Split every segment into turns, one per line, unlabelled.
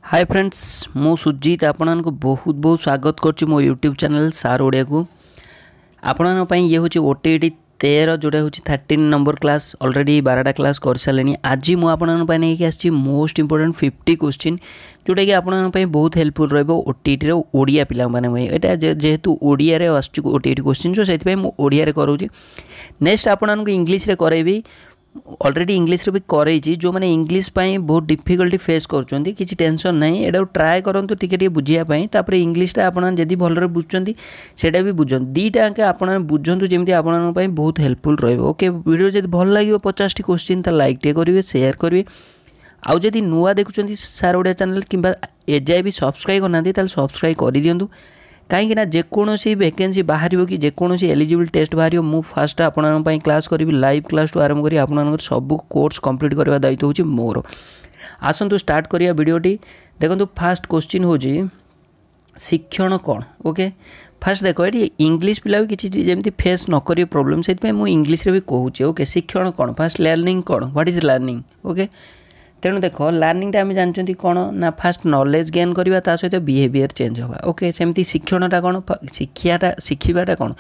Hi friends मु सुजीत आपण को बहुत बहुत स्वागत करछि मो यूट्यूब चैनल सार ओडिया को। आपण पई ये होछि ओटीटी 13 जोड़ा होछि 13 नंबर क्लास ऑलरेडी 12टा क्लास कर सालेनी। आज मु आपण पई नै कि आछि मोस्ट इंपोर्टेंट 50 क्वेश्चन जोटा कि आपण पई बहुत हेल्पफुल रहबो ओटीटी रो ओडिया पिला माने। एटा जेहेतु ओडिया रे आछि ओटीटी क्वेश्चन सो सेति पई मु ओडिया रे करूछि। नेक्स्ट आपण को इंग्लिश रे करैबी। ऑलरेडी इंग्लिश रे भी करैछि जो माने इंग्लिश पाई बहुत डिफिकल्टी फेस करछोंती किछि टेंशन नाही। एडा ट्राई करंतु टिके टिके बुझिया पाई तापर इंग्लिश टा आपण जदी भलरे बुझचोंती सेटा भी बुझन दीटा के आपण बुझंतु जेमति आपण पाई बहुत हेल्पफुल रहबो। ओके वीडियो जदी भल लागियो 50 टी क्वेश्चन त लाइक टे करिवे शेयर करिवे। आउ जदी नुवा देखुचोंती सार ओडिया चैनल किबा एजाय भी सब्सक्राइब करनांती ताल सब्सक्राइब करि दियंतु। कहीं जेकोसी वैकेंसी बाहर कि जेकोसी एलिजिबल टेस्ट बाहर मु फास्ट आपण क्लास करी लाइव क्लास टू आरंभ करी आपण सब कोर्स कंप्लीट करवा दायित्व होची मोर। आसंतु स्टार्ट करिया वीडियोटी। देखंतु फास्ट क्वेश्चन होची शिक्षण कौन। ओके फास्ट देखो ये इंग्लिश पिला भी किसी जमी फेस न करियो प्रॉब्लम से मुझे इंग्लिश रे भी कहूँ। ओके शिक्षण कौन फास्ट लर्निंग कौन व्हाट इज लर्निंग। ओके तेणु देख लर्निंग आम जानते कौन ना फास्ट नॉलेज गेन करवा ता सहित बिहेवियर चेंज होगा। ओके सेमती शिक्षणटा कौन शिखाटा कौन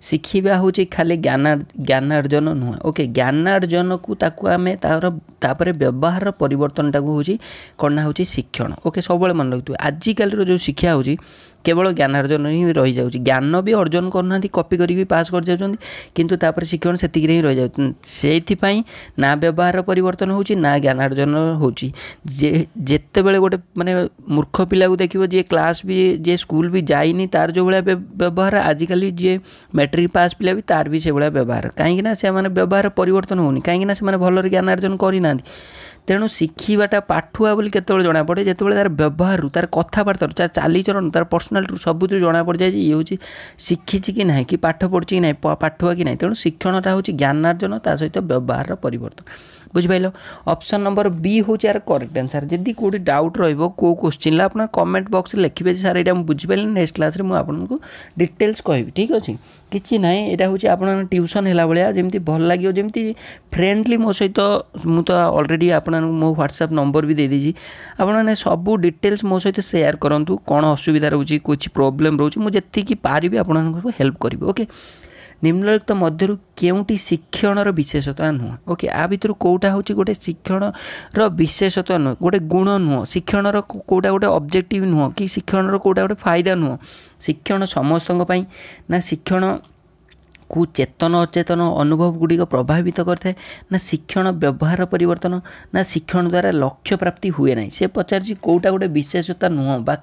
शिखा हूँ खाली ज्ञानार्जन नुह। ओके ज्ञानार्जन को ताकू आम तापर व्यवहार परिवर्तनटा को हूँ कौन ना हूँ शिक्षण। ओके सब मन रखु आजिकल जो शिक्षा हूँ केवल ज्ञानार्जन ही रही जाऊँगी। ज्ञान भी अर्जन करना कॉपी करके पास कर जाउछंती किंतु तापर शिक्षण सेतिक ही रही जाउछ। सेथिपई ना व्यवहार परिवर्तन होची ना ज्ञानार्जन होची। जेते बेले गोटे माने मूर्ख पिला को देखिबो जे क्लास भी जे स्कूल भी जाइनी तार जो भले व्यवहार आजिकल जे मैट्रिक पास पिला भी तार भी से भले व्यवहार कहीं ना से माने व्यवहार परिवर्तन होनी कहीं से माने भलर ज्ञानार्जन करिना। तेणु शिखाटा पाठुआ बोली केतବେଳେ जना पड़े जिते तार व्यवहार तार कथबार्ता तार चालीचरण तार पर्सनालिटी सब जना पड़ जाए ये हूँ शिखी कि ना कि पाठ पढ़ी कि ना पाठुआ कि ना। तेणु शिक्षणटा हूँ ज्ञानार्जन ता सहित व्यवहार परिवर्तन बुझिपाइल। ऑप्शन नंबर बी हूँ यार करेक्ट आंसर। जदि कोई डाउट रहिबो को क्वेश्चन आप कमेंट बॉक्स रे लिखिबे सर एटा बुझिपाइल नेक्स्ट क्लास रे मु आपनको डिटेल्स कहबी ठीक अछि किछि नाइ। एटा हूँ आपन ट्यूशन हैला भलिया जेमति भल लागियो जेमति फ्रेंडली मो सहित मु तो ऑलरेडी आपन मो व्हाट्सएप नंबर भी दे दीजी आपन सब डिटेल्स मो सहित शेयर करंतु कौन असुविधा रहउची कुछ प्रॉब्लम रहउची मु जेति कि पारिबे आपन हेल्प करिबे। ओके निम्नलिखित मध्य केउटी शिक्षणर विशेषता नुह। ओके आ भितर कोटा हूँ गोटे शिक्षणर विशेषता नुह गोटे गुण नुह शिक्षणर कोटा गोटे ऑब्जेक्टिव नुह कि शिक्षणर कोटा गोटे फायदा नुह। शिक्षण समस्त ना शिक्षण को चेतन अचेतन अनुभव गुड़िक प्रभावित करता है ना शिक्षण व्यवहार परिवर्तन ना शिक्षण द्वारा लक्ष्य प्राप्ति हुए ना। से पचार कोटा गोटे विशेषता नुह बा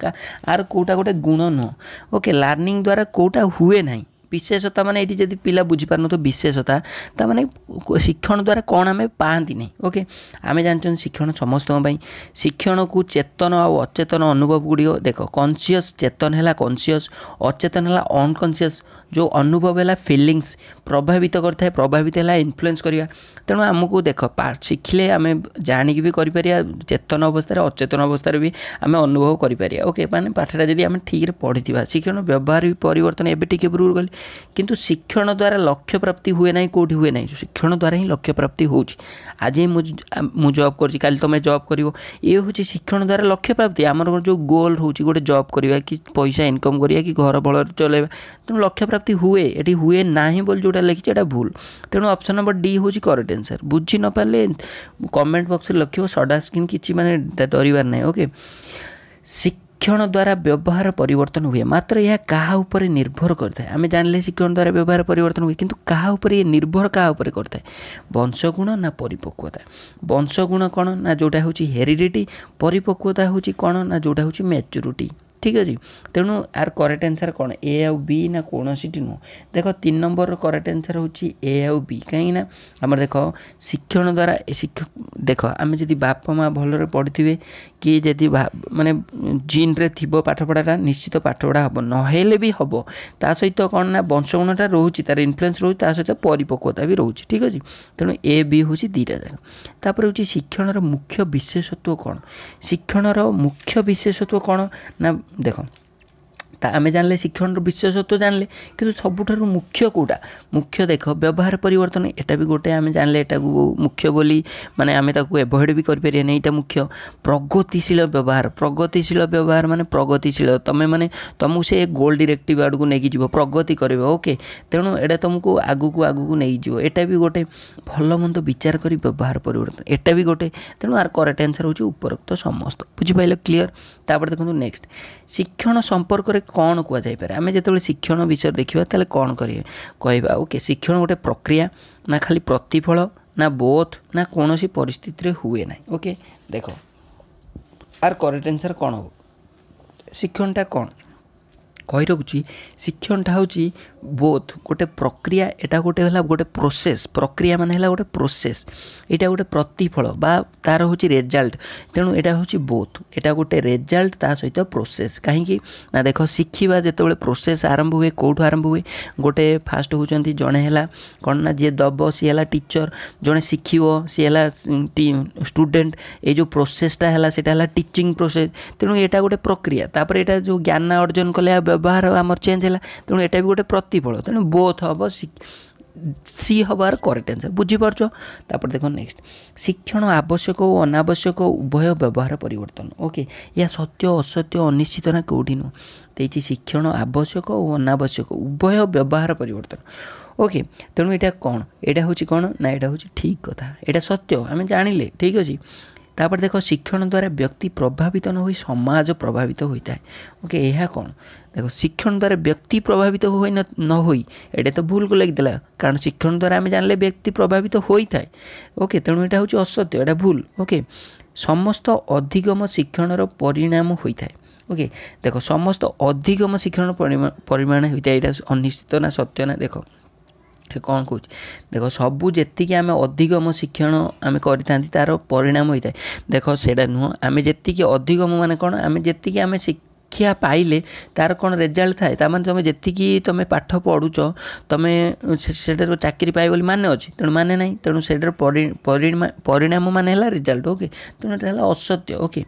आर कोटा गोटे गुण नुह। ओके लर्निंग द्वारा कोटा हुए ना विशेषता माने ये जब पिला बुझीपार न तो विशेषता ता माने शिक्षण द्वारा कौन आम पाती नहीं। ओके आम जानते शिक्षण समस्त शिक्षण को चेतन और अचेतन अनुभव गुड़िक देख कॉन्शियस चेतन है कॉन्शियस अचेतन है अनकॉन्शियस जो अनुभव है फिलिंग्स प्रभावित करता है प्रभावित है इन्फ्लुएंस करवा। तेणु आमको देख शिखिले आम जाणिक भी कर चेतन अवस्था अचेतन अवस्था भी आम अनुभव कर। ओके माने पाठटा जब आम ठीक पढ़ी शिक्षण व्यवहार भी परिवर्तन एवं टी पूर्व गली किंतु शिक्षण द्वारा लक्ष्य प्राप्ति हुए ना कौटी हुए ना शिक्षण द्वारा ही लक्ष्य प्राप्ति हो। आज मु जॉब कर तुम जॉब कर ये हूँ शिक्षण द्वारा लक्ष्य प्राप्ति आमर जो गोल हूँ गोटे जॉब करवा कि पैसा इनकम करवा कि घर भल चलवा तेणु लक्ष्य प्राप्ति हुए ये हुए ना बोल जोटा लिखी भूल। तेणु ऑप्शन नंबर डी हूँ करेक्ट आंसर। बुझी न पारे कमेंट बॉक्स में लिखो सडा स्क्रीन किसी माने डरबार ना। ओके शिक्षण द्वारा व्यवहार परिवर्तन हुए मात्र यह कहा ऊपर निर्भर करता है। आम जानले शिक्षण द्वारा व्यवहार परिवर्तन हुए किंतु कहा ऊपर ये निर्भर कहा ऊपर करता है वंशगुण ना परिपक्वता। वंशगुण कौन ना जोटा हूँ हेरिडिटी परिपक्वता हूँ कौन ना जोटा हूँ मैच्योरिटी ठीक अच्छे। तेणु यार करेक्ट आंसर कौन ए आउ बी ना कौन सी नुह। देख 3 नंबर करेक्ट आंसर हूँ ए आउ बी कहीं आम देख शिक्षण द्वारा देख आम जब बापा माँ भलरे पढ़ी कि जदि माने जीन रे थी पाठपढ़ाटा निश्चित पाठपढ़ा हम नहेले भी हम ता सहित कौन ना वंशगुणटा रोचे तार इन्फ्लुएंस रोचे ता सहित परिपक्वता भी रोचे ठीक अच्छे। तेणु ए बी हूँ दीटा जाक। तापर हूँ शिक्षणर मुख्य विशेषत्व कौन शिक्षणर मुख्य विशेषत्व कौन ना देख आम जान शिक्षण विशेषत्व जानले कि सबुठार मुख्य कौटा मुख्य देख व्यवहार परिवर्तन एटा भी गोटे आम जानले एटा मुख्य बोली माने आम एभॉइड भी करें यहाँ मुख्य प्रगतिशील व्यवहार माने प्रगतिशील तमें माने तुमको से गोल डायरेक्टिव आड़ को लेकिन जीव प्रगति कर ओके तेणु एटा तुमको आगू नहीं जीव एटा भी गोटे भल मंद विचार कर व्यवहार परिवर्तन एटा भी गोटे तेणु आर करेक्ट आंसर हो उपरोक्त समस्त बुझिपारे क्लीयर। तापर देखो नेक्स्ट शिक्षण संपर्क में कौन कहुए आम जो शिक्षण विषय देखा तेल कौन कहवा ओके शिक्षण गोटे प्रक्रिया ना खाली प्रतिफल ना बोथ ना कौन सी परिस्थिति हुए ना ओके देख आर करेक्ट आंसर कौन हो शिक्षणटा कौन कही रखुची शिक्षणटा हूँ बोथ गोटे प्रक्रिया एटा गोटे है गोटे प्रोसेस प्रक्रिया मान है गोटे प्रोसेस यहाँ गोटे प्रतिफल बा तार हूँ रेजल्ट तेणु यहाँ हूँ बोथ यहाँ गोटे रेजल्ट ता सहित प्रोसेस कहीं ना देख शिखा जो प्रोसेस आरंभ हुए कौटू आरंभ हुए गोटे फास्ट होती जड़े है कौन ना जी दब सी है टीचर जड़े शिखब सी है स्टूडेंट ये जो प्रोसेसटा है सीटा टीचिंग प्रोसेस तेणु यहाँ गोटे प्रक्रिया तापर यहाँ जो ज्ञान अर्जन कले व्यवहार आमर चेंज है तेणु यहाँ भी गोटे प्रतिफल तेणु बोथ हम सी हबार करेक्ट आंसर बुझीपार। तापर देखो नेक्स्ट शिक्षण आवश्यक और अनावश्यक उभय व्यवहार परिवर्तन ओके या सत्य असत्य अनिश्चित ना कौटी नु तो शिक्षण आवश्यक और अनावश्यक उभय व्यवहार परिवर्तन ओके तेणु यहाँ कौन यहाँ हूँ कौन ना यहाँ हूँ ठीक कथा यहाँ सत्य आम जानिले ठीक अच्छे। तापर देख शिक्षण द्वारा व्यक्ति प्रभावित न हो समाज प्रभावित होता है ओके यह कौन देख शिक्षण द्वारा व्यक्ति प्रभावित हो न होई एटा तो भूल को लगिदेला कारण शिक्षण द्वारा आम जानले व्यक्ति प्रभावित होता है ओके तेणु यहाँ हूँ असत्य एटा भूल ओके समस्त अधिगम शिक्षण परिणाम होता है ओके देख समस्त अधिगम शिक्षण परिमाण होता है यहाँ अनिश्चित ना सत्य ना देख कौन कह देख सबू जी आम अधिगम शिक्षण आम कर तार परिणाम होता है देख सेटा नुह आम जी अधिगम मान कौन आम जी आम शिक्षा पाइले तार कौन रेजल्ट थाए तार तुम जी तुम पाठ पढ़ुच तुम से चाकरी पाए बोली माने अच्छी तेणु माने ना तेणु से परिणाम मान है रिजल्ट ओके तेणु यहाँ असत्य ओके।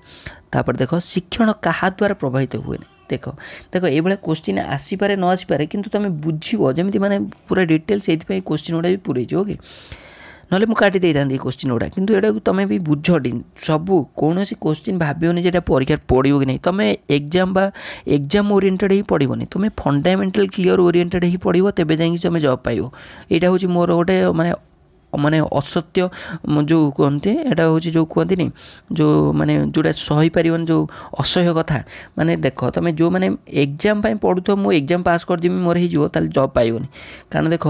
तापर देख शिक्षण क्या द्वारा प्रभावित हुए ना देख देख ये क्वेश्चन आसीपारे न आसीपारे किंतु तुम बुझीब जमी माने पूरा डिटेल से क्वेश्चन गुड़ा भी पूरे ओके ना मुझे दे था क्वेश्चन गुड़ा किंतु एटा तुम भी बुझ सबू कौन सी क्वेश्चन भावनी जे परीक्षा पड़ो कि नहीं तुम एग्जाम ओरिएंटेड ही पड़ोनी तुम फंडामेंटल क्लियर ओरिएंटेड ही पढ़ो तेज जाकि तुम जॉब पाइब यहाँ हूँ मोर गोटे माने माने असत्य जो कहते यहाँ हूँ जो कहती जो माने जोटा सही पार जो असह्य कथा माने देख तुम जो मैंने एग्जाम पढ़ुथ मुझे एग्जाम पास करदेवी मोर हो जॉब पाइबनी कारण देख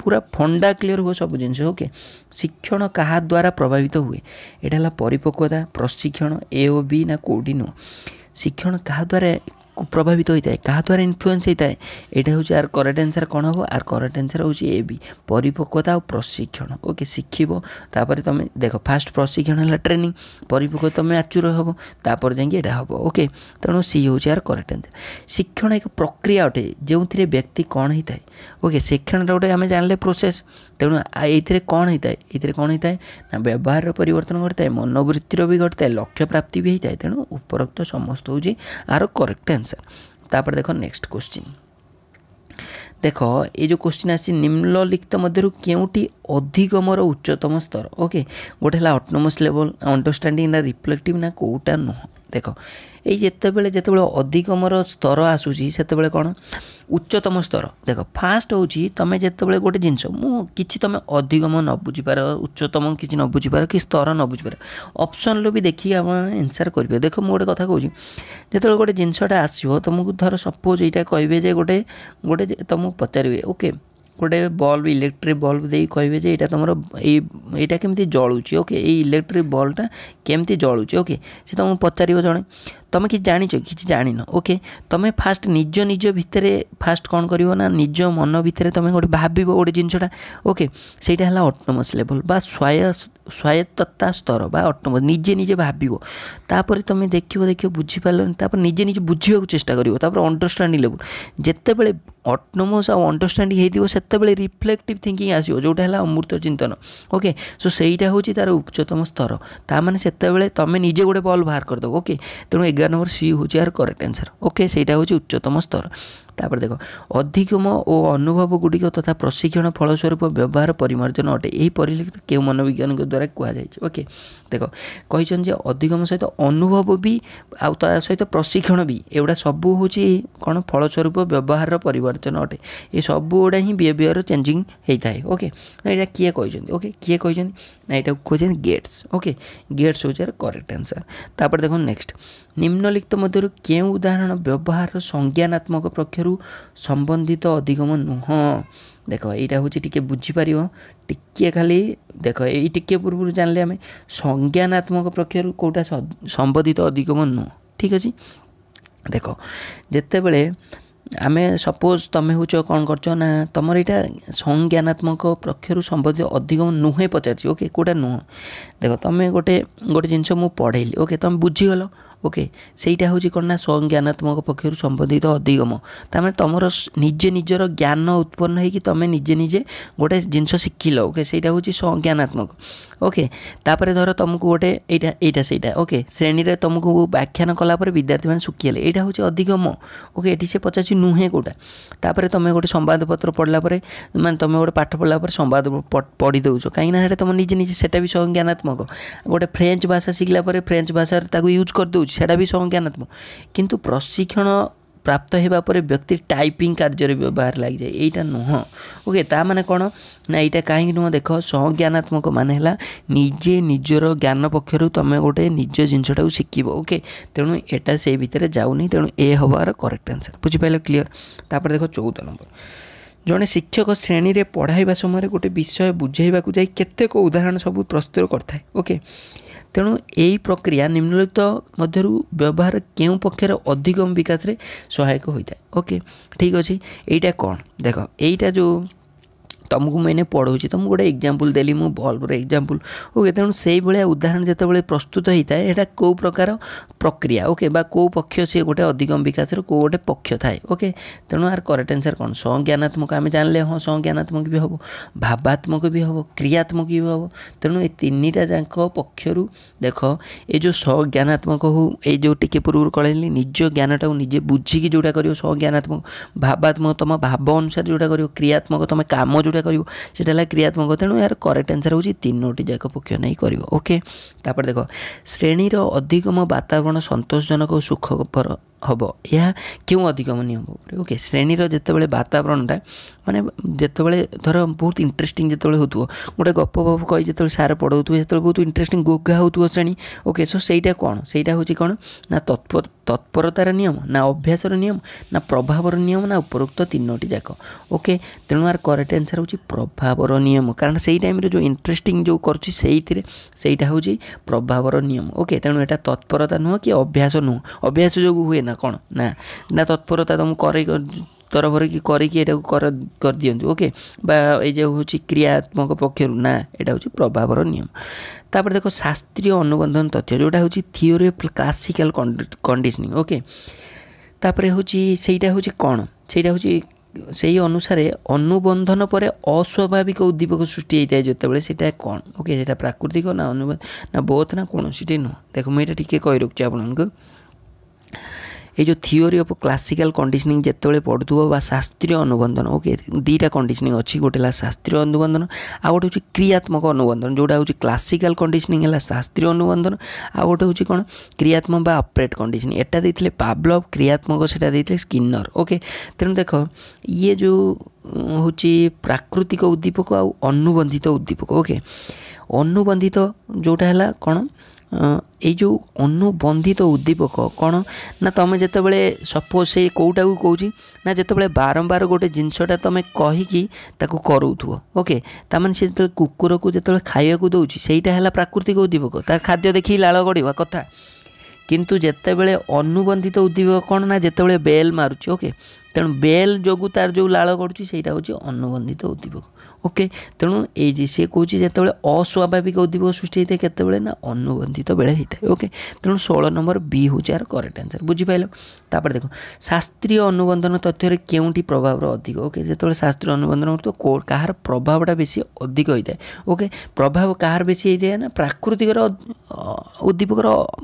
पूरा फंडा क्लियर हो सब जिन ओके। शिक्षण क्या द्वारा प्रभावित हुए यहाँ है परिपक्वता प्रशिक्षण ए ओ बी ना कौटी नुह शिक्षण क्या द्वारा प्रभावित होता है क्या द्वारा इन्फ्लुएंस होता है यहाँ हूँ आर करेक्ट आंसर कौन हम आर करेक्ट आंसर हूँ ए बी परिपक्वता और प्रशिक्षण ओके शिखब तापर तुम देख फास्ट प्रशिक्षण है ट्रेनिंग परिपक्व तुम आचुर हम तापर जाकि यहाँ हम ओके तेणु सी हूँ आर करेक्ट आंसर। शिक्षण एक प्रक्रिया अटे जो व्यक्ति कौन होता है ओके शिक्षण गोटे आम जानले प्रोसेस तेणु ये कौन होता है ये कौन होता है ना व्यवहार परिवर्तन घटता है मनोवृत्तिर भी घटता है लक्ष्य प्राप्ति भी होता है तेणु उपरोक्त समस्त हूँ आर करेक्ट आंसर। तापर देख नेक्स्ट क्वेश्चन देख ये जो क्वेश्चन आसी निम्नलिखित मध्य केउटी अधिगमर उच्चतम स्तर ओके गोटे है ऑटोनोमस लेवल अंडरस्टैंडिंग ना रिफ्लेक्टिव ना कोटा नुह देख ये जितेबाला जितेबाला अधिगमर स्तर आसूसी से कौन उच्चतम स्तर देख फास्ट हूँ तुम जितेबाला गोटे जिनस मुझे तुम अधिगम न बुझीपार उच्चतम किसी न बुझीपार कि स्तर न बुझीपार ऑप्शन भी देखिए आप आंसर करेंगे देख मुझे गोटे कथा कहूँ जो गोटे जिनसटा आसो तुमको धर सपोज यहाँ कहे गोटे गोटे तुमको पचारे ओके गोटे बल्ब इलेक्ट्रिक बल्ब दे कहे यहाँ तुम यहाँ केमती जलुची ओके ये इलेक्ट्रिक बल्बटा केमती जलुची ओके से तुमको पचार जड़े तुम कि जान कि जान ओके तुम फास्ट निज निज भितर फास्ट कौन कर निज मन भितर तुम गोटे भाव गोटे जिनसटा ओके से ऑटोनोमस लेवल बा स्वायत्तता स्तर बा ऑटोनोमस निजे निजे भाव तापर तुम देख बुझीपार निजे निजे बुझा चेष्टा कर अंडरस्टांडिंग लेवल जितेबाला ऑटोनोमस आ अंडरस्टांडिंग होते रिफ्लेक्टिव थिंकिंग आसो जोटा है अमृत चिंतन ओके सो सहीटा हूँ तार उच्चतम स्तर ताने से तुम निजे गोटे बल्ब बाहर करदेव ओके तेणु नंबर सी हूँ यार करेक्ट आंसर। ओके सहीटा हूँ उच्चतम स्तर। तापर देख अधिगम और अनुभव गुड़िक तथा प्रशिक्षण फलस्वरूप व्यवहार परिमार्जन अटे यही परिलिखित क्यों मनोविज्ञान द्वारा कहुई। ओके देख कही अधिगम सहित अनुभव भी आउ ता सहित प्रशिक्षण भी एगुड़ा सब हूँ कौन फलस्वरूप व्यवहार परिवर्तन अटे ये सब गुड़ा ही बिहेवियर चेंजिंग होता है। ओके यहाँ किए कहते ओके किए कहते ना यहाँ कहते गेट्स। ओके गेट्स हूँ यार करेक्ट आंसर। तापर देखो नेक्स्ट निम्नलिखित मध्य केउं उदाहरण व्यवहार संज्ञानात्मक पक्षरु संबंधित अधिगम नुह। देख यहाँ हूँ टी बुझीपर टिके खाली देख ये टिके पूर्व जानले आम संज्ञानात्मक पक्षरु कौटा संबंधित अधिगम नुह। ठीक अच्छे देख जिते बड़े आम सपोज तुम्हें हूँ कौन कर ना तुम यहाँ संज्ञानात्मक पक्षरु संबंधित अधिगम नुहे पचार। ओके कौटा नुह देख तुम्हें गोटे गोटे जिनस मु पढ़ेली। ओके तुम बुझीगल। ओके सहीटा हूँ कौन ना संज्ञानात्मक पक्षरु संबंधित अधिगम तमें तुम निजे निजर ज्ञान उत्पन्न होगी तुम निजे निजे गोटे जिनस शिखिल। ओके सहीटा हूँ संज्ञानात्मक। ओके तापर धर तुमको गोटे यहाँ सहीटा ओके श्रेणी में तुमको व्याख्यान कलापर विद्यार्थी मैंने सुखीगले यहाँ हूँ अधिगम। ओके ये से पचार नुहे कौटा तापर तुम गोटे संवादपत्र पढ़ला माने तुम गोटे पाठ पढ़ला संवाद पढ़ी दौच कहीं तुम निजे निजे सेटा भी संज्ञानात्मक। गोटे फ्रेंच भाषा शिखला फ्रेंच भाषा यूज कर दूँ सेटा भी संज्ञानात्मक। किंतु प्रशिक्षण प्राप्त होगा पर व्यक्ति टाइपिंग कार्य व्यवहार लग जाए यहाँ नुह। ओके ता माने कौन ना यहाँ कहीं नुह देख संज्ञानात्मक माने है निजे निजर ज्ञान पक्षर तुम गोटे निज जिनटा शिखब। ओके तेणु यहाँ से भितर जाऊनी तेणु ए हबार करेक्ट आंसर बुझीपाल क्लीयर। तापर देख 14 नंबर जड़े शिक्षक श्रेणी में पढ़ाइबा समय गोटे विषय बुझाइबा जाए केतेक उदाहरण सब प्रस्तुत करता है। ओके तेणु यही प्रक्रिया निम्नलिखित मध्यरु व्यवहार केउं पक्षर अधिगम विकास रे सहायक होता है। ओके ठीक अच्छे यहीटा कौन देख यहीटा जो तुमको मैंने पढ़ाऊँ तुमको गोटे एग्जांपल देली मु बल्बर एग्जांपल। ओके तेणु से भाया उदाहरण जिते प्रस्तुत होता है यहाँ कौ प्रकार प्रक्रिया। ओके बा कौ पक्ष सी गोटे अधिगम विकास कौ गोटे पक्ष थाए। ओके तेणु यार करेक्ट आंसर कौन संज्ञानात्मक आम जानले हाँ संज्ञानात्मक भी हम भावात्मक भी हम क्रियात्मक भी हम। तेणु ये तीनटा जाक पक्षर देख ये जो संज्ञानात्मक हो ये जो टिके पूर्व कहली निज ज्ञानटा निजे बुझिकी जोटा कर संज्ञानात्मक भावात्मक तुम भाव अनुसार जोटा कर क्रियात्मक तुम काम जोटा कर क्रियात्मक। तेणु यार करेक्ट आंसर हूँ तीनोटी जाक पक्ष नहीं कर। ओके तापर देख श्रेणी अधिगम वातावरण संतोषजनक और सुखकर हम यह क्यों अधिगम नियम। ओके श्रेणी जितेबाला वातावरणटा माने जितेबाला धर बहुत इंटरेस्टिंग जितेबाला हो गोटे गप गप कही जो सार पढ़ाऊ जो बहुत इंटरेस्टिंग गोगा हो श्रेणी। ओके सो सहीटा कौन सहीटा हूँ कौन ना तत्परतार नियम ना अभ्यासर नियम ना प्रभावर नियम ना उपरोक्त तीनोटी जाक। ओके तेणु यार करेक्ट आंसर हूँ प्रभावर नियम कारण से टाइम जो इंटरेस्टिंग जो करा हूँ प्रभावर नियम। ओके तेणु यहाँ तत्परता नुह कि अभ्यास नुह अभ्यास जो हुए ना कौन ना ना तत्परता तुम तरफर कि कर दियंतु। ओके बा ये जो हूँ क्रियात्मक पक्षर ना यहाँ हूँ प्रभावर नियम। तापर देख शास्त्रीय अनुबंधन तथ्य जोटा हूँ theory of classical conditioning. Okay तापर हूँ सहीटा हूँ कौन सहीटा हूँ से अनुसार अनुबंधन पर अस्वाभाविक उद्दीपक सृष्टि होता है जितेबाला से कौन। ओके से प्राकृतिक ना अनुबंधन ना बोथ ना कौन सी नुह। देख मुझे टी कही रखुच्छी आपको ये जो थियोरी ऑफ क्लासिकल कंडीशनिंग जितेबाला पढ़ुव बा शास्त्रीय अनुबंधन। ओके दीटा कंडीशनिंग अच्छी गोटे शास्त्रीय अनुबंधन आ गोटे हूँ क्रियात्मक अनुबंधन जोटा हूँ क्लासिकल कंडीशनिंग है शास्त्रीय अनुबंधन आ गोटे हूँ कौन क्रियात्मक बा ऑपरेट कंडीशनिंग एटा देते पावलोव क्रियात्मक से देते स्किनर। ओके तेणु देख ये जो हूँ प्राकृतिक उद्दीपक आ अनुबंधित उद्दीपक। ओके अनुबंधित जोटा है कौन ये जो अनुबंधित उद्दीपक कौन ना तुम जितेबाला सपोज से कौटा को कौची ना जितेबाला बारंबार गोटे जिनसटा तुम कहीकि करूथो। ओके ताମାନେ से कुकुर को जिते खाया दौर सहीटा है प्राकृतिक उद्दीपक तार खाद्य देखी लाल गड़ा कथा। किंतु जितेबाला अनुबंधित उद्दीपक कौन ना जितेबाला बेल मारुची। ओके तेणु बेल जो तार जो लाल गड़ुची से हूँ अनुबंधित उद्दीपक। ओके तेणु ये सी कौन जो अस्वाभाविक उद्दीपक सृष्टि होता है केतबेले ना अनुबंधित बेले होता है ओके तेणु 16 नंबर बी हूँ यार करेक्ट आंसर बुझीपाल तापर देखो शास्त्रीय अनुबंधन तथ्य केउंटी प्रभाव अधिक ओके जो शास्त्रीय अनुबंधन तो कहार प्रभावटा बेसी अधिक होता है ओके प्रभाव कहार बेसी होता है ना प्राकृतिक उद्दीपक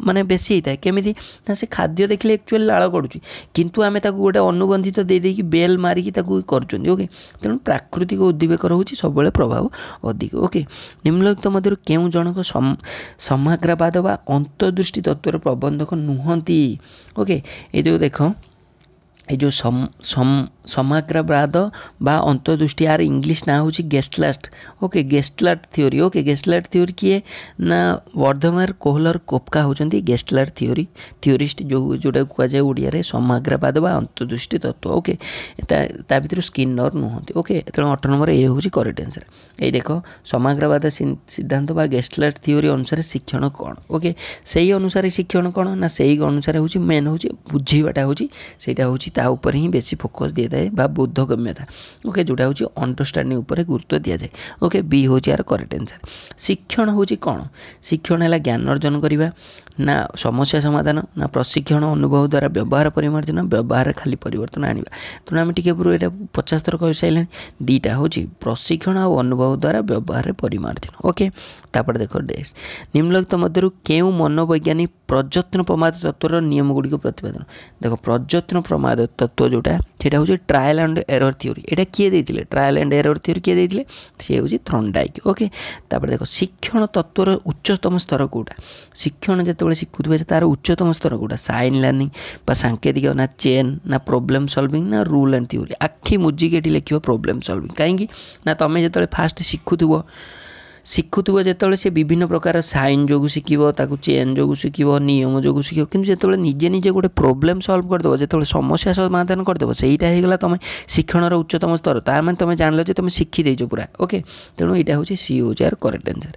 माने बेसी होता है केमी ना से खाद्य देखले एक्चुअली लाल गड़ुची किंतु आम गोटे अनुबंधित देदेकी बेल मारिकी कर ओके तेणु प्राकृतिक उद्दीपक रोचे सब प्रभाव अधिक ओके निम्नलिखित मध्य केउ जनक समाग्रवाद बा अंतर्दृष्टि तत्वर प्रबंधक नुहंती ओके ये जो देख ये जो समाग्रवाद बा अंतर्दृष्टि यार इंग्लिश ना हूँ गेस्टलास्ट ओके गेस्टलाट थ्योरी ओके गेस्टलाट थ्योरी किए ना वर्धमान कोहलर कोपका होती गेस्टलाट थ्योरी थ्योरिस्ट जो जोटा कहुए ओडिया समाग्रवाद बा अंतर्दृष्टि तत्व ओके ता भर स्किनर नुहंती ओके तेणु 18 नंबर ये हूँ करेक्ट आंसर ये देख समाग्रवाद सिद्धांत बा गेस्टलाट थ्योरी अनुसार शिक्षण कौन ओके से अनुसार शिक्षण कौन ना से अनुसार हूँ मेन हूँ बुझीवाटा हूँ से हूँ ता ही बेसी फोकस दिए जाए बा बोधगम्यता ओके जोटा हूँ अंडरस्टांडिंग उपर गुरुत्व दि जाए ओके बी हूँ यार करेक्ट आंसर शिक्षण हूँ कौन शिक्षण है ज्ञान अर्जन करवा ना समस्या समाधान ना प्रशिक्षण अनुभव द्वारा व्यवहार परिमार्जन व्यवहार खाली परिवर्तन आने तेणु आम टे पूर्व यहाँ 50 थर कह सारे दीटा हूँ प्रशिक्षण और अनुभव द्वारा व्यवहार परिमार्जन ओके तापर देख डेक्स निम्नलिखित मध्य केउ मनोवैज्ञानिक प्रयत्न प्रमाद तत्वर नियम गुड़िक प्रतिपादन देख प्रयत्न प्रमाद तत्व जोटा सेटा हूँ ट्रायल एंड एरर थ्योरी यहाँ किए देते ट्रायल एंड एरर थ्योरी किए देते सी हूँ थ्रॉन्डाइक ओके तापर देख शिक्षण तत्वर उच्चतम स्तर कौटा शिक्षण जो शिखुवे तार उच्चतम स्तर कौटा साइन लर्निंग बा सांकेतिक ना चेन ना प्रोब्लेम सॉल्विंग ना रूल एंड थ्योरी आखि मुजिक ये लिख प्रोब्लेम सॉल्विंग कहीं ना तुम्हें जो फास्ट शिखुव जो से विभिन्न प्रकार साइन जो शिखो ताकू चेन जो शिखो नियम जो शिखो कि जो निजे निजे गोटे प्रोब्लेम सॉल्व करदेव जो समस्या समाधान करदेव सहीटा होगा तुम शिक्षण उच्चतम स्तर तार मैंने तुम जान तुम शिखीदेच पूरा ओके तेणु यहाँ हूँ सी हूँ यार करेक्ट आंसर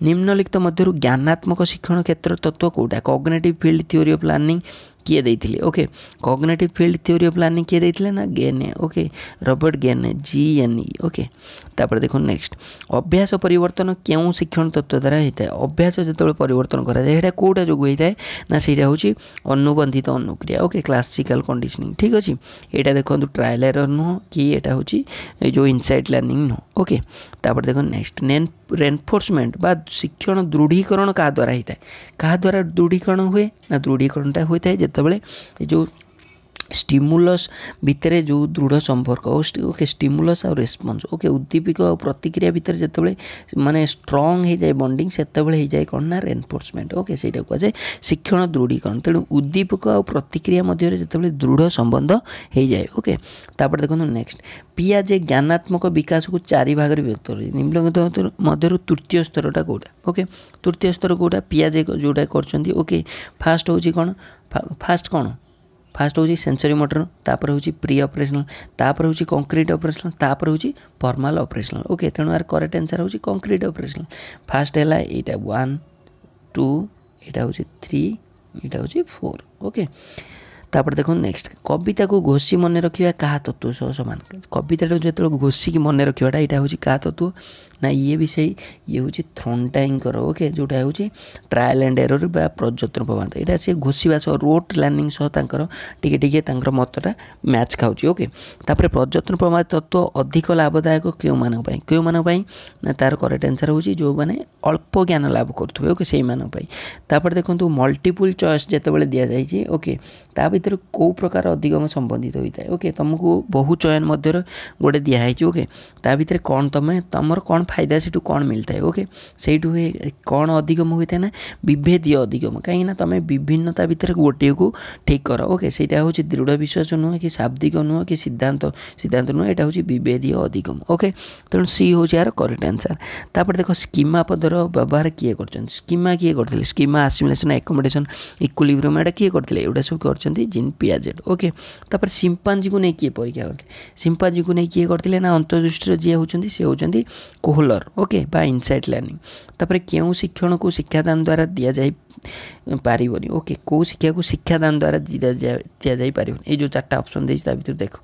निम्नलिखित मध्य ज्ञानात्मक शिक्षण क्षेत्र तत्व कौटा cognitive field theory of learning किए देथिले okay cognitive field theory of learning किए देथिले ना Gagne okay Robert Gagne GNE okay तापर देखो नेक्स्ट अभ्यास परिवर्तन क्यों शिक्षण तत्व द्वारा होता है अभ्यास जो परिवर्तन करा जाए एटा कोटा जो होता है ना सेटा होची अनुबंधित अनुक्रिया ओके क्लासिकल कंडीशनिंग ठीक अच्छे यहाँ देखो ट्रायल एरर नुह कि यहाँ हूँ जो इनसाइट लर्निंग नुह ओके तापर देखो नेक्स्ट रेनफोर्समेंट बा शिक्षण दृढ़ीकरण क्या द्वारा होता है क्या द्वारा दृढ़ीकरण हुए ना दृढ़ीकरणटा होता है जितेबाला जो स्टिमुलस भितर जो दृढ़ संपर्क ओके स्टिमुलस और रेस्पॉन्स ओके उद्दीपक और प्रतिक्रिया भितर जितेबाला माने स्ट्रंग हो जाए बॉन्डिंग से हो जाए कौन ना रेनफोर्समेंट ओके से कहुए शिक्षण दृढ़ीकरण तेणु उद्दीपक और प्रतिक्रिया मध्य जितेबाला दृढ़ संबंध हो जाए ओके तापर देखो नेक्स्ट पियाजे ज्ञानात्मक विकास को 4 भाग में विभक्त निम्नलिखित मध्य तृतीय स्तरटा कौटा ओके तृतीय स्तर कौटा पियाजे जोटा कर ओके फास्ट हूँ कौन फास्ट कौन फास्ट हूँ सेंसरी मोटर तापर हूँ प्री ऑपरेशनल तापर हूँ कंक्रीट ऑपरेशनल तापर हूँ फॉर्मल ऑपरेशनल ओके तेणु यार करेक्ट आंसर हूँ कंक्रीट ऑपरेशनल फास्ट है यहाँ 1 2 यहाँ हूँ 3 यहाँ हूँ 4 ओके तापर देखो नेक्स्ट कविता को घोषी मन रखा क्या तत्व सह सामान कविता जो घोषिकी मन रखाटा यहाँ हूँ क्या तत्व ना ये भी सही ये हूँ थ्रॉन्डाइंग ओके जोटा हूँ ट्रायल एंड एरर बा प्रयत्न प्रमाद यहाँ सी घोषा सह रोट लर्निंग सह टिके टिके मतटा मैच खाऊँ ओके तापर प्रयत्न प्रमाद तत्व अधिक लाभदायक क्यों ना तार करेक्ट आंसर हूँ जो मैंने अल्प ज्ञान लाभ करुवे ओके से तापर देखो मल्टीपल चॉइस जितेबाला दि जाए ओके ता भर कौ प्रकार अधिगम संबंधित होता है ओके तुमको बहु चयन मध्य गोटे दिखाई ओके ता भर कौन तुमर कौन फायदा से कौन मिलता है ओके से कौन अधिगम होता है ना विभेदीय अधिगम कहीं तुम विभिन्नता भितर गोटे को ठीक कर ओके से हूँ दृढ़ विश्वास नुह कि शाब्दिक नुह कि सिद्धांत नुह यहाँ हूँ विभेदीय अधिगम ओके तेणु सी हूँ यार करेक्ट आंसर तापर देखो स्कीमा पदर व्यवहार किए कर स्कीमा किए करते स्कीमा आसिमिलेशन एकोमोडेशन इक्विलिब्रियम एटा किए करते एटा सब कर जीन पियाजेट ओके तापर सिंपांजी को नहीं किए परीक्षा करते सिंपांजी को नहीं किए करते ना अंतर्दृष्टि जी होती सी होती कोहलर ओके बा इनसाइट लर्निंग तापर क्यों शिक्षण को शिक्षादान द्वारा दि जाए पारिबनी ओके कौ शिक्षा को शिक्षादान द्वारा दि जाए पारिबनी ये जो 4टा ऑप्शन देछि ता भीतर देखो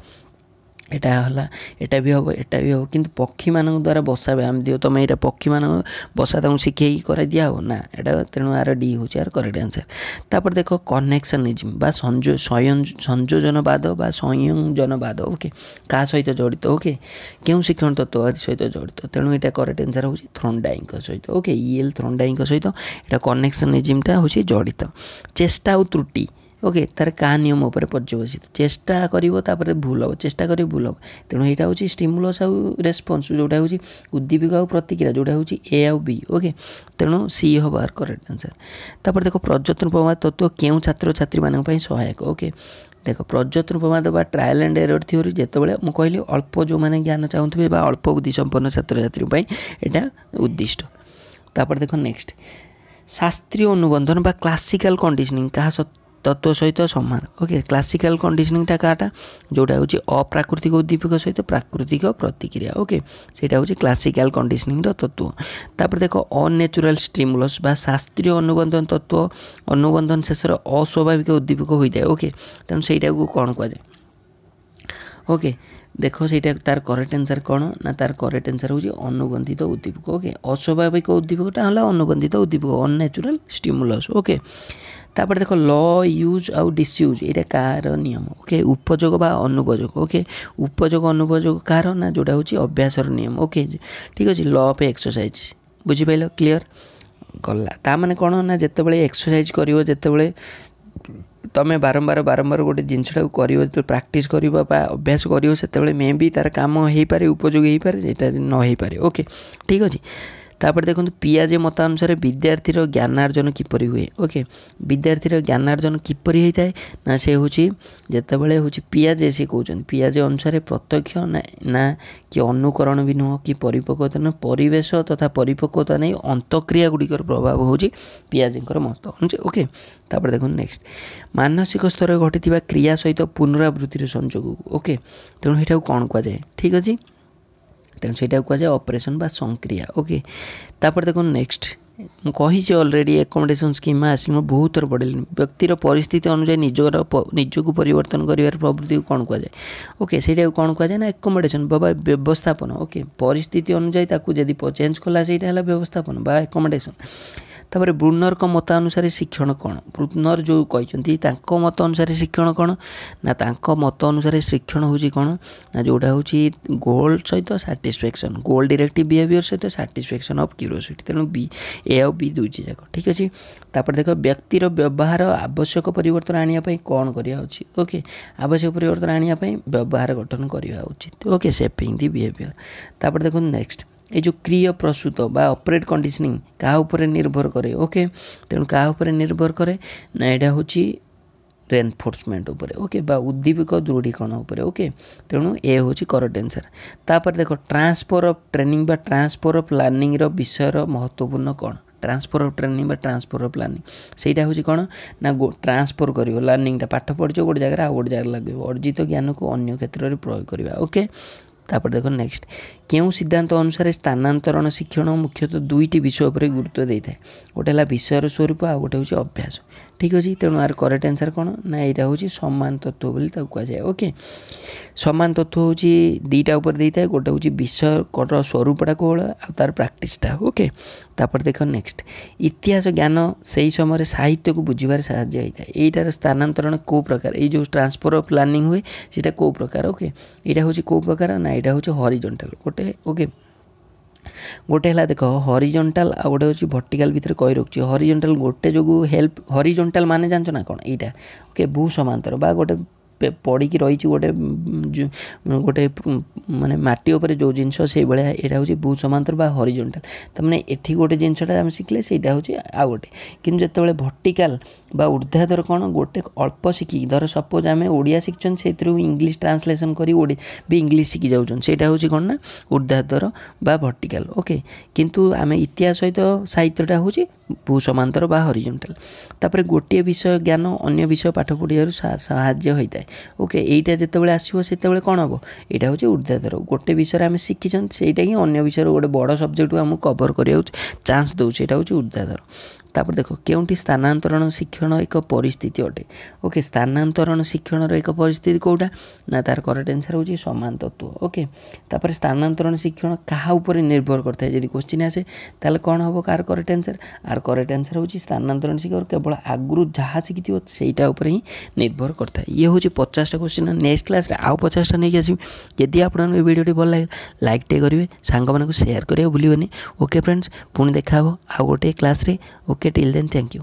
एटा हला एटा भी हम किंतु पक्षी मान द्वारा बसा व्यायाम दियो तुम यहाँ पक्षी मान बसा तुम शिखे कर दिया हो ना एटा तेणु यार डी हूँ यार करेक्ट आंसर। तापर देख कनेक्शनिज्म बा संयोजनवाद बा संयोजनवाद ओके क्या सहित जड़ित ओके क्यों शिक्षण तत्ववाद सहित जड़ित तेणु यहाँ करेक्ट आंसर हूँ थ्रोनडाइक सहित ओके ईएल थ्रोनडाइक सहित यहाँ कनेक्शनिज्मटा हूँ जड़ित। चेष्टा और त्रुटि ओके तार क्या नियम उपर पर्यवसित चेष्टा कर भूल हम चेष्टा कर भूल हम तेणु यहाँ हूँ स्टिमुलस आउ रेस्पन्स जोटा हूँ उद्दीपक आउ प्रतिक्रिया जोटा हूँ ए आउ बी ओके तेणु सी हम आर करेक्ट आंसर। तापर देख प्रजत्न प्रमाद तत्व क्यों छात्र छात्री मान सहायक ओके देख प्रजत्न प्रमाद बा ट्रायल एंड एरर थ्योरी जितेबाला मुझे कहली अल्प जो मैंने ज्ञान चाहूथे अल्प बुद्धि संपन्न छात्र छात्री यहाँ उद्दिष्ट। तापर देख नेक्स्ट शास्त्रीय अनुबंधन बा क्लासिकल कंडीशनिंग क्या तत्व सहित समान ओके क्लासिकल कंडीशनिंगटा काटा जोटा हूँ अप्राकृतिक उद्दीपक सहित प्राकृतिक प्रतिक्रिया ओके सेटा हूँ क्लासिकल कंडीशनिंग तत्व। तापर देख अननेचुरल स्टिमुलस बा शास्त्रीय अनुबंधन तत्व अनुबंधन शेष अस्वाभाविक उद्दीपक होता है ओके तेणु सहीटा को कौन कहुए ओके देख सहीटा तार करेक्ट आंसर कौन ना तार करेक्ट आंसर हूँ अनुबंधित उद्दीपक ओके अस्वाभाविक उद्दीपकटा है अनुबंधित उद्दीपक अननेचुरल स्टिमुलस ओके। तापर देख ल यूज आउ डिसयूज ये कार नियम ओके उपयोग बा अनुपयोग ओके उपयोग अनुपयोग कार ना जोटा हूँ अभ्यासर नियम ओके ठीक अच्छे ल ऑफ एक्सरसाइज बुझीपाल क्लीयर गला ता माने कौन ना जितेबाला एक्सरसाइज कर जितेबाला तुम बारंबार बारंबार गोटे जिनसा कर प्राक्ट कर अभ्यास कर मे भी तार काम हो पारे उपयोग हो पारे ये न हो पारे ओके ठीक अच्छे। तापर देखो पियाजे मतानुसार विद्यार्थीर ज्ञानार्जन किपरि हुए ओके विद्यार्थीर ज्ञानार्जन किपरि होता है ना से हूँ जितेबाला हूँ पियाजे सी कहते पियाजे अनुसार प्रत्यक्ष ना कि अनुकरण भी नुह कि परिपक्वता नुह परिवेश तथा परिपक्वता नहीं अंतक्रिया गुड़िकर प्रभाव हूँ पियाजेंकर मत ओके। तापर देखो नेक्स्ट मानसिक स्तर घटी क्रिया सहित पुनरावृत्तिर संयोग ओके तेणु यहाँ कौन कहुए ठीक अच्छे तेणु से कहुए ऑपरेशन बा संक्रिया ओके। तापर देखो नेक्स्ट मुझे ऑलरेडी एकोमोडेशन स्कीम आस बहुत थर पढ़े व्यक्तिर परिस्थिति अनुसार निजक परिवर्तन कर प्रवृत्ति को कौन कहुए ओके से कौन कहुए ना एकोमोडेशन बाबा व्यवस्थापन ओके परिस्थिति अनुसार जदि चेंज कला से व्यवस्थापन बा एकोमोडेशन। तापर ब्रुनर को मत अनुसार शिक्षण कौन ब्रुनर जो कहते मत अनुसार शिक्षण कौन ना मत अनुसार शिक्षण हूँ कौन ना जोटा हूँ गोल सहित साटिस्फैक्शन गोल डायरेक्टिव बिहेवियर सहित साटिस्फैक्शन ऑफ क्यूरियोसिटी तेणु बी ए आउ बी दुईटी जाक ठीक अच्छे। तापर देख व्यक्तिर व्यवहार आवश्यक परिवर्तन आने कौन करा उचित ओके आवश्यक परिवर्तन आने व्यवहार गठन करवा उचित ओके शेपिंग दी बिहेवियर। तापर देखो नेक्स्ट ये जो क्रिय प्रसूत बा ऑपरेट कंडीशनिंग क्या ऊपर निर्भर करे ओके तेणु क्या ऊपर निर्भर करे ना यहाँ हूँ रेनफोर्समेंट उपरे ओके बा उद्दीपक दृढ़ीकरण उपरे ओके तेणु ए हूँ करेक्ट आंसर। तापर देख ट्रांसफर ऑफ ट्रेनिंग बा ट्रांसफर ऑफ लर्निंग रो विषय महत्वपूर्ण कौन ट्रांसफर ऑफ ट्रेनिंग बा ट्रांसफर ऑफ लर्निंग सेटा हूँ कौन ना ट्रांसफर कर लर्निंगटा पाठ पढ़ गोटे जगह आउ गोटे जगह लगे अर्जित ज्ञान को अन्य क्षेत्र में प्रयोग करवा ओके। तापर देखो नेक्स्ट क्यों सिद्धांत अनुसार स्थानांतरण शिक्षण मुख्यतः दुईटी विषय पर गुरुत्व देता है गोटे है विषयर स्वरूप आ गोटे हूँ अभ्यास ठीक अच्छे तेणु यार करेक्ट आंसर कौन ना यहाँ हूँ समान तत्व बोली कहुए ओके समान तत्व हूँ दीटा उपर देता है गोटे हूँ विषय स्वरूपटा कौन आर प्राक्टिसटा ओके। तापर देख नेक्स्ट इतिहास ज्ञान से समय साहित्य को बुझार साहाय्य होता है यहीटार स्थानांतरण कौ प्रकार ये जो ट्रांसफर ऑफ लर्निंग हुए सीटा कौ प्रकार ओके यहाँ हूँ कौ प्रकार ना यहाँ हूँ हॉरिजॉन्टल गोटे ओके गोटे है देख हॉरिजॉन्टल आ गोटे हूँ वर्टिकल भितर कही रखुच्छी हॉरिजॉन्टल गोटे जो हेल्प हॉरिजॉन्टल माने जानछ ना कौन यहाँ ओके भू समांतर बा गोटे पड़ी रही गोटे गोटे माने माटी उपर जो जिनस से भाया यहाँ हूँ भू समांतर बा हॉरिजॉन्टल तमाने एठी गोटे जिनसटा आम शिखले से हूँ आ गोटे कि जितेबाला वर्टिकल बा ऊर्ध्वाधर कौन गोटे अल्प शिखिक धर सपोज आम ओडिया शिखन से इंग्लिश ट्रांसलेसन कर भी इंग्लिश शिखी जाऊँ से हूँ कौन ना ऊर्ध्वाधर बा वर्टिकल ओके किंतु आम इतिहास सहित साहित्यटा हूँ भू समांतर बा हॉरिजॉन्टल। तापर गोटे विषय ज्ञान अन्य विषय पाठ पढ़िया साहाय्य होता है ओके यहीटा जितेबाला आसो से कौन हम यहाँ हूँ ऊर्ध्वाधर गोटे विषय आम शिखीन से ही अन्य विषय गोटे बड़ सब्जेक्ट आमको कवर करा चान्स दौर से हूँ ऊर्ध्वाधर। तापर देखो केउंटी स्थानांतरण शिक्षण एक परिस्थिति अटे ओके स्थानांतरण शिक्षण एक परिस्थिति कोटा ना तार करेक्ट आंसर होची समान तत्व ओके तापर स्थानांतरण शिक्षण कहा ऊपर निर्भर करता है यदि क्वेश्चन आसे ताले कोन होबो कार करेक्ट आंसर आर करेक्ट आंसर होची स्थानांतरण शिक्षण केवल आगुरु जहा शिखिथिबो सेटा ऊपर ही निर्भर करता है ये होची 50 टा क्वेश्चन नेक्स्ट क्लास रे आउ 50 टा नै के आसी यदि आपन वीडियो टी भल लागे लाइक टे करिवे सांग मानको शेयर करियो भूलिबनी ओके फ्रेंड्स पुणी देखा हो आ गोटे क्लास रे okay till then thank you.